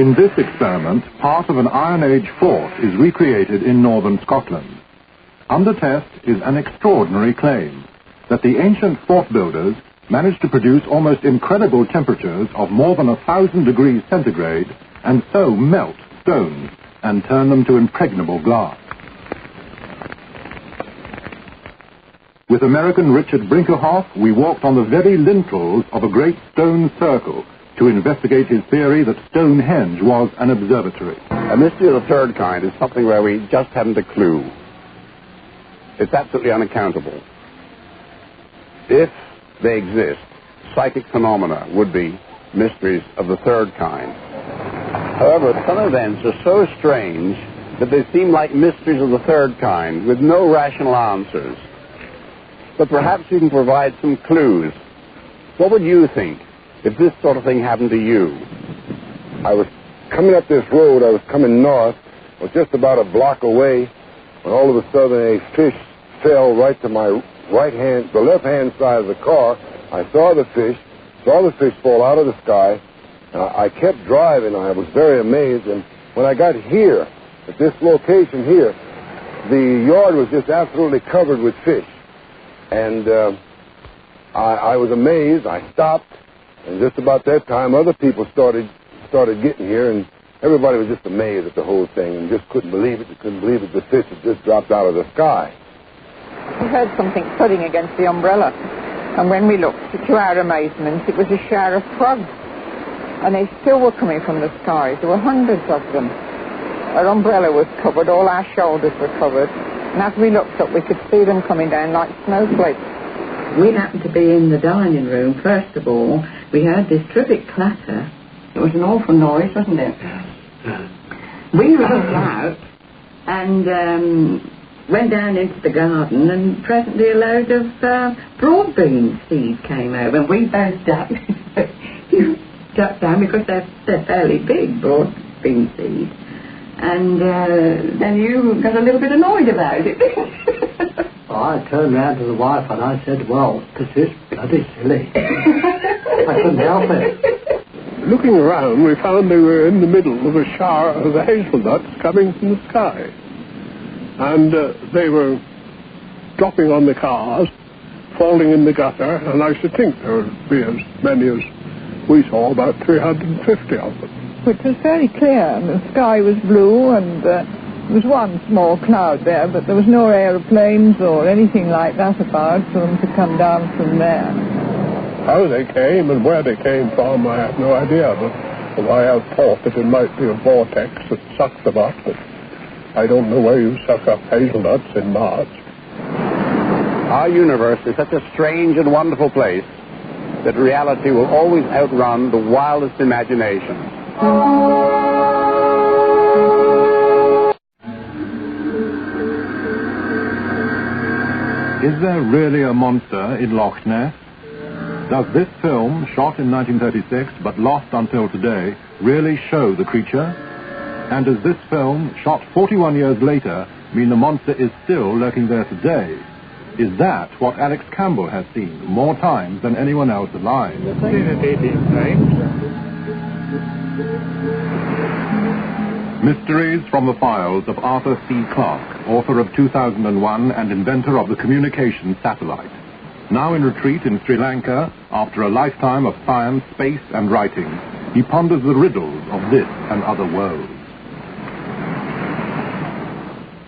In this experiment, part of an Iron Age fort is recreated in northern Scotland. Under test is an extraordinary claim that the ancient fort builders managed to produce almost incredible temperatures of more than 1,000 degrees centigrade and so melt stones and turn them to impregnable glass. With American Richard Brinkerhoff, we walked on the very lintels of a great stone circle to investigate his theory that Stonehenge was an observatory. A mystery of the third kind is something where we just haven't a clue. It's absolutely unaccountable. If they exist, psychic phenomena would be mysteries of the third kind. However, some events are so strange that they seem like mysteries of the third kind with no rational answers. But perhaps you can provide some clues. What would you think if this sort of thing happened to you? I was coming up this road, I was coming north, I was just about a block away, when all of a sudden a fish fell right to my right hand, the left hand side of the car. I saw the fish fall out of the sky. I kept driving, I was very amazed, and when I got here, at this location here, the yard was just absolutely covered with fish. And I was amazed, I stopped, and just about that time other people started getting here, and everybody was just amazed at the whole thing and just couldn't believe it. They couldn't believe that the fish had just dropped out of the sky. We heard something thudding against the umbrella, and when we looked, to our amazement, it was a shower of frogs, and they still were coming from the skies. There were hundreds of them. Our umbrella was covered, all our shoulders were covered, and as we looked up, we could see them coming down like snowflakes. We happened to be in the dining room. First of all, we heard this terrific clatter. It was an awful noise, wasn't it? We ran out and went down into the garden, and presently a load of broad bean seed came over, and we both ducked. You ducked down because they're fairly big, broad bean seed. And then you got a little bit annoyed about it. I turned round to the wife and I said, well, this is bloody silly. I couldn't help it. Looking around, we found they were in the middle of a shower of hazelnuts coming from the sky. And they were dropping on the cars, falling in the gutter, and I should think there would be as many as we saw about 350 of them. Which was very clear, and the sky was blue, and there was one small cloud there, but there was no aeroplanes or anything like that about for them to come down from there. How they came and where they came from, I have no idea, but I have thought that it might be a vortex that sucked them up, but I don't know where you suck up hazelnuts in March. Our universe is such a strange and wonderful place that reality will always outrun the wildest imagination. Is there really a monster in Loch Ness? Does this film, shot in 1936 but lost until today, really show the creature? And does this film, shot 41 years later, mean the monster is still lurking there today? Is that what Alex Campbell has seen more times than anyone else alive? I've seen it 18 times. Mysteries from the Files of Arthur C. Clarke, author of 2001 and inventor of the communications satellite. Now in retreat in Sri Lanka, after a lifetime of science, space, and writing, he ponders the riddles of this and other worlds.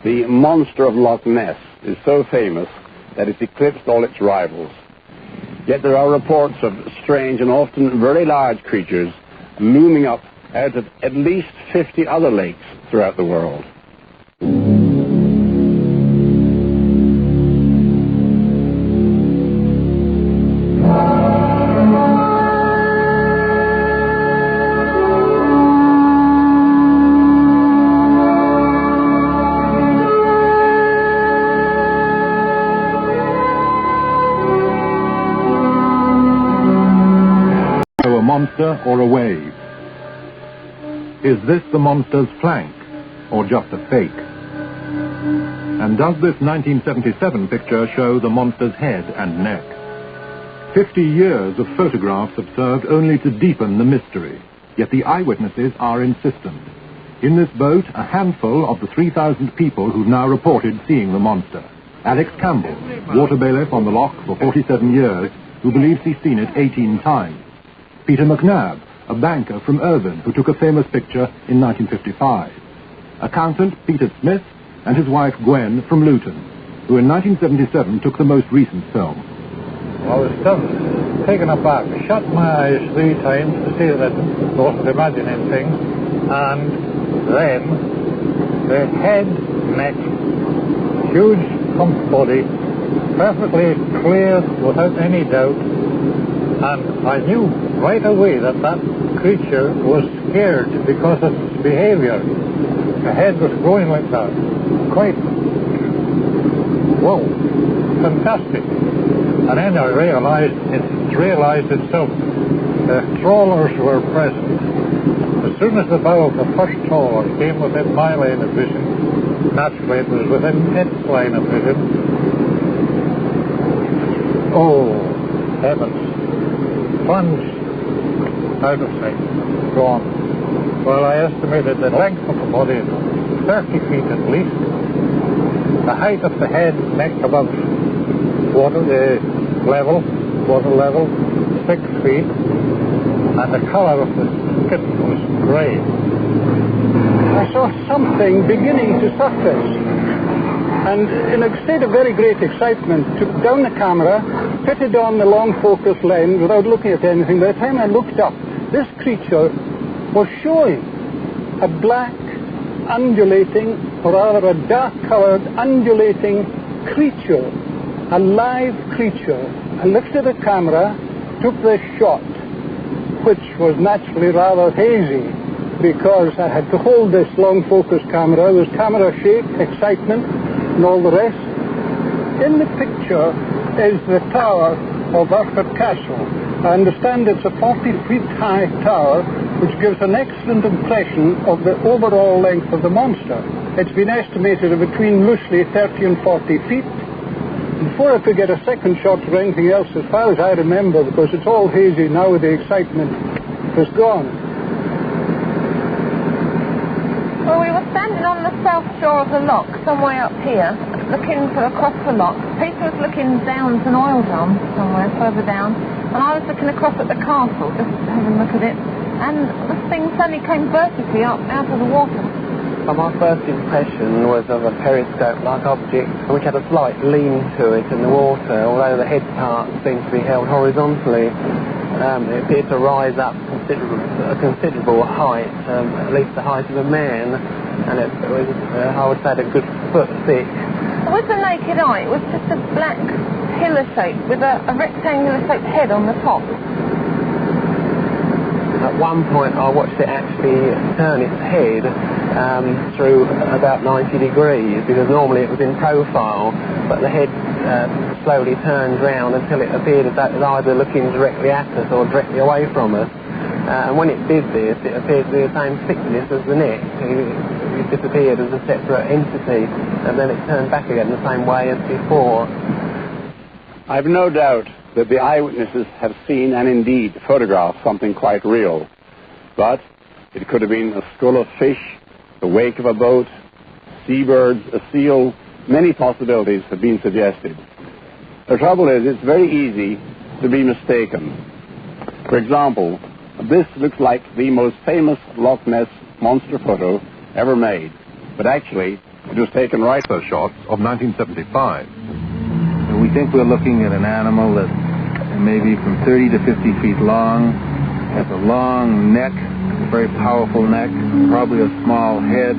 The monster of Loch Ness is so famous that it's eclipsed all its rivals. Yet there are reports of strange and often very large creatures looming up out of at least 50 other lakes throughout the world. A monster or a wave? Is this the monster's flank, or just a fake? And does this 1977 picture show the monster's head and neck? 50 years of photographs have served only to deepen the mystery, yet the eyewitnesses are insistent. In this boat, a handful of the 3,000 people who've now reported seeing the monster. Alex Campbell, water bailiff on the loch for 47 years, who believes he's seen it 18 times. Peter McNabb, a banker from Irvine who took a famous picture in 1955. Accountant Peter Smith and his wife Gwen from Luton, who in 1977 took the most recent film. I was still taken aback. I shut my eyes 3 times to see that I wasn't imagining things, and then the head, neck, huge hump body, perfectly clear without any doubt, and I knew right away that that creature was scared because of its behavior. The head was growing like that. Quite, whoa, fantastic. And then I realized itself. The trawlers were present. As soon as the bow of the first trawler came within my line of vision, naturally it was within its line of vision. Oh, heavens. Plunged out of sight, gone. Well, I estimated the length of the body at 30 feet at least, the height of the head, neck above water level, 6 feet, and the color of the skin was grey. I saw something beginning to surface, and in a state of very great excitement, took down the camera, fitted on the long focus lens without looking at anything. By the time I looked up, this creature was showing a black, undulating, or rather a dark-colored, undulating creature, a live creature. I lifted the camera, took this shot, which was naturally rather hazy, because I had to hold this long focus camera. There was camera shake, excitement, and all the rest. In the picture is the tower of Urquhart Castle. I understand it's a 40-feet high tower, which gives an excellent impression of the overall length of the monster. It's been estimated at between loosely 30 and 40 feet. Before I could get a second shot or anything else, as far as I remember, because it's all hazy now with the excitement, was gone. Well, we were standing on the south shore of the loch, some way up here, looking across the loch. Peter was looking down to an oil drum somewhere further down, and I was looking across at the castle, just having a look at it, and this thing suddenly came vertically up out of the water. Well, my first impression was of a periscope-like object which had a slight lean to it in the water, although the head part seemed to be held horizontally. It appeared to rise up a considerable height, at least the height of a man, and it was, I would say, a good foot thick. With the naked eye, it was just a black pillar shape with a rectangular-shaped head on the top. At one point, I watched it actually turn its head through about 90 degrees, because normally it was in profile, but the head slowly turned round until it appeared as though it was either looking directly at us or directly away from us. And when it did this, it appeared to be the same thickness as the neck. It disappeared as a separate entity, and then it turned back again the same way as before. I've no doubt that the eyewitnesses have seen and indeed photographed something quite real. But it could have been a school of fish, the wake of a boat, seabirds, a seal. Many possibilities have been suggested. The trouble is, it's very easy to be mistaken. For example, this looks like the most famous Loch Ness monster photo ever made. But actually, it was taken right for shots of 1975. And we think we're looking at an animal that's maybe from 30 to 50 feet long, has a long neck, a very powerful neck, probably a small head,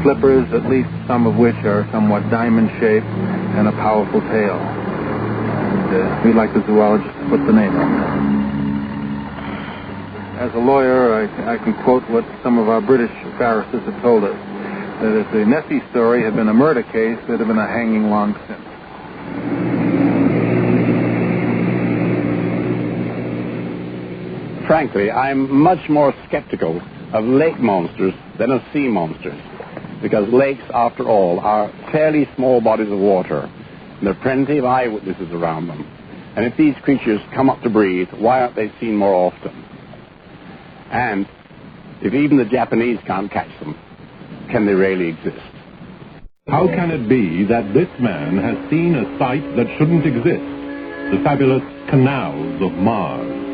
flippers, at least some of which are somewhat diamond-shaped, and a powerful tail. And we'd like the zoologist to put the name on that. As a lawyer, I can quote what some of our British barristers have told us, that if the Nessie story had been a murder case, there'd have been a hanging long since. Frankly, I'm much more skeptical of lake monsters than of sea monsters, because lakes, after all, are fairly small bodies of water, and there are plenty of eyewitnesses around them. And if these creatures come up to breathe, why aren't they seen more often? And if even the Japanese can't catch them, can they really exist? How can it be that this man has seen a sight that shouldn't exist? The fabulous canals of Mars.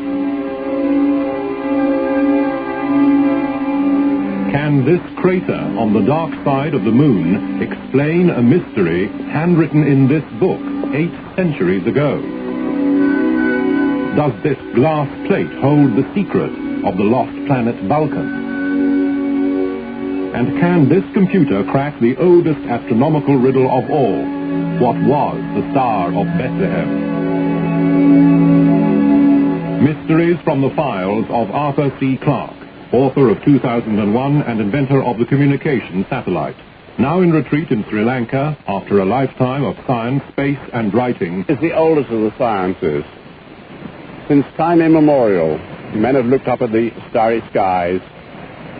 Can this crater on the dark side of the moon explain a mystery handwritten in this book 8 centuries ago? Does this glass plate hold the secret of the lost planet Vulcan? And can this computer crack the oldest astronomical riddle of all? What was the Star of Bethlehem? Mysteries from the Files of Arthur C. Clarke, author of 2001 and inventor of the communication satellite. Now in retreat in Sri Lanka after a lifetime of science, space, and writing. It's the oldest of the sciences. Since time immemorial, men have looked up at the starry skies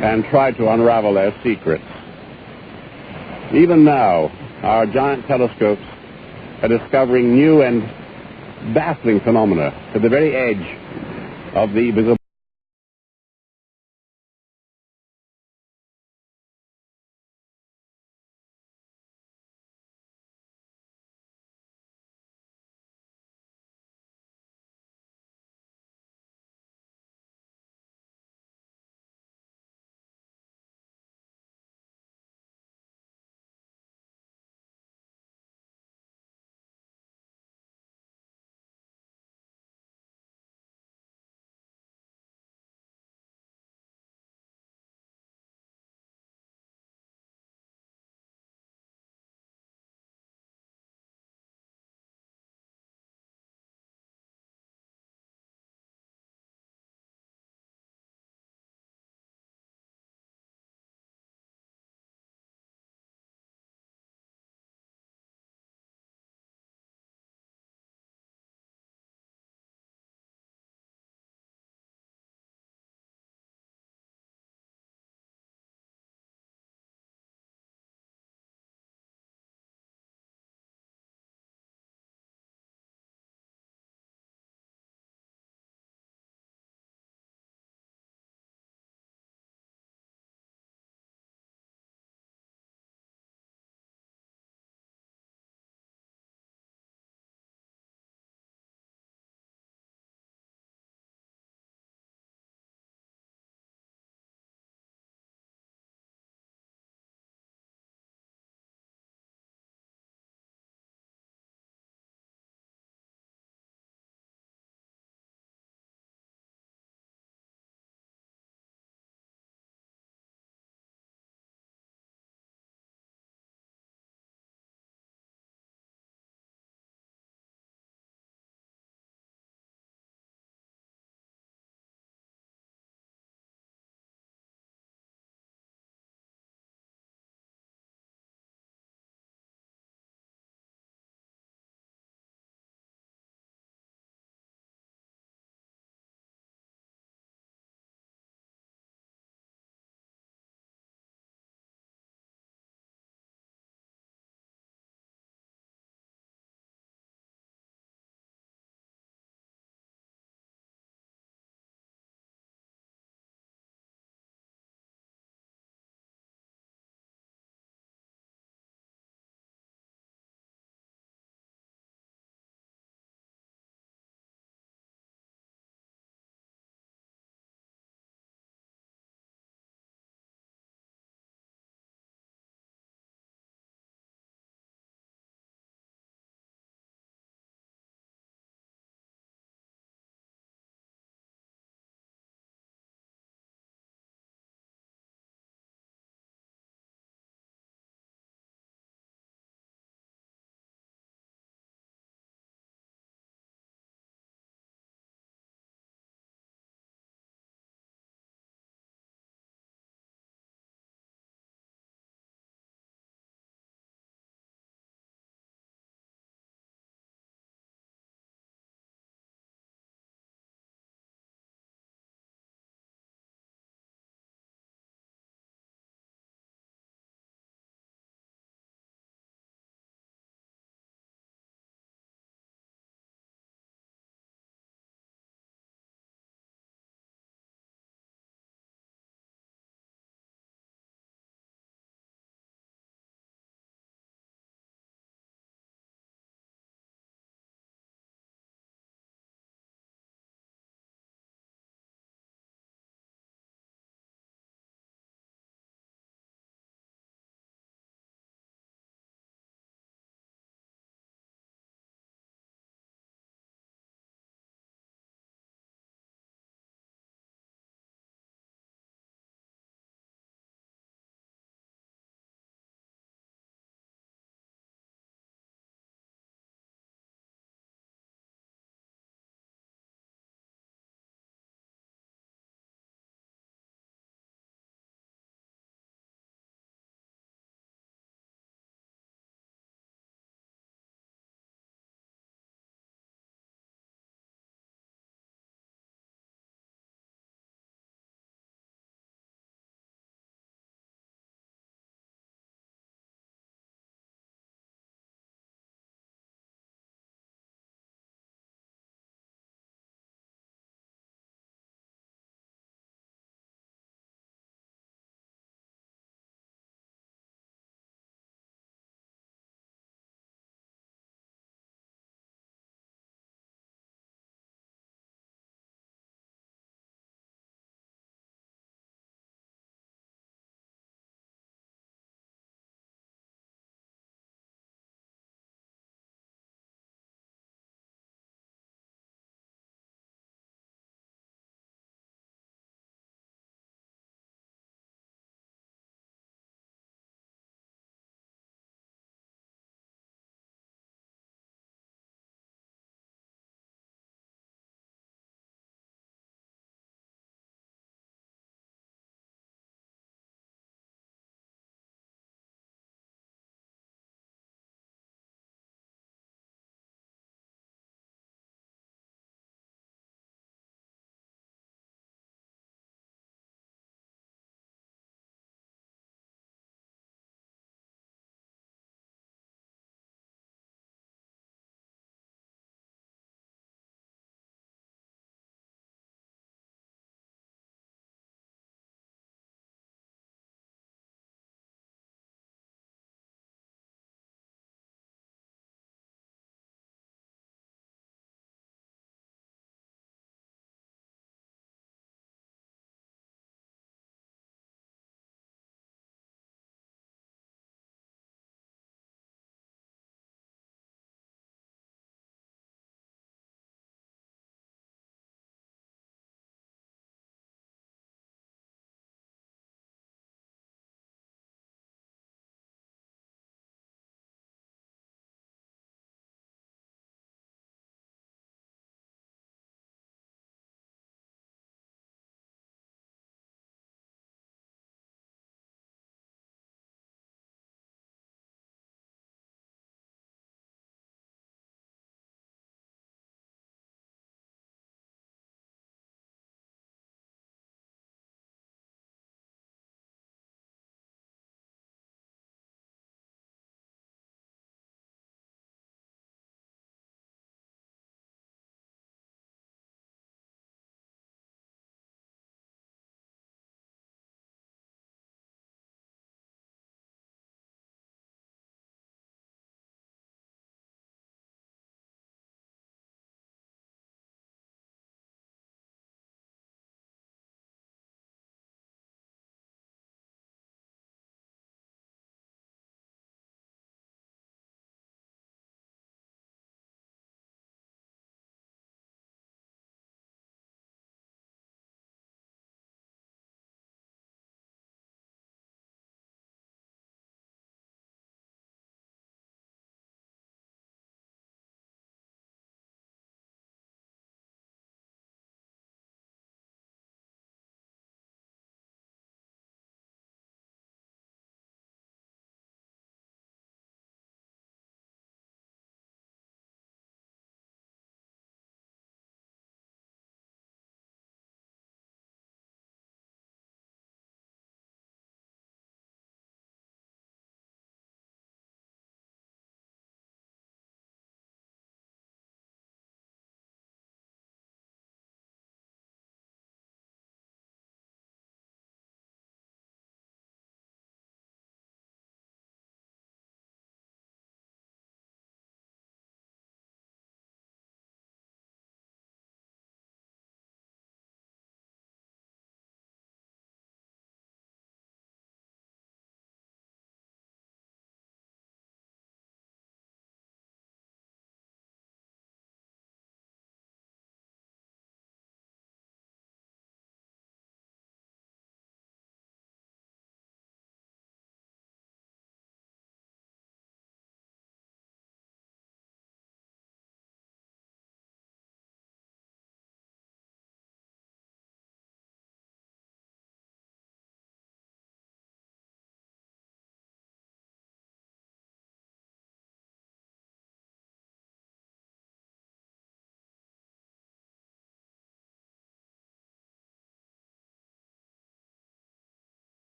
and tried to unravel their secrets. Even now, our giant telescopes are discovering new and baffling phenomena at the very edge of the visible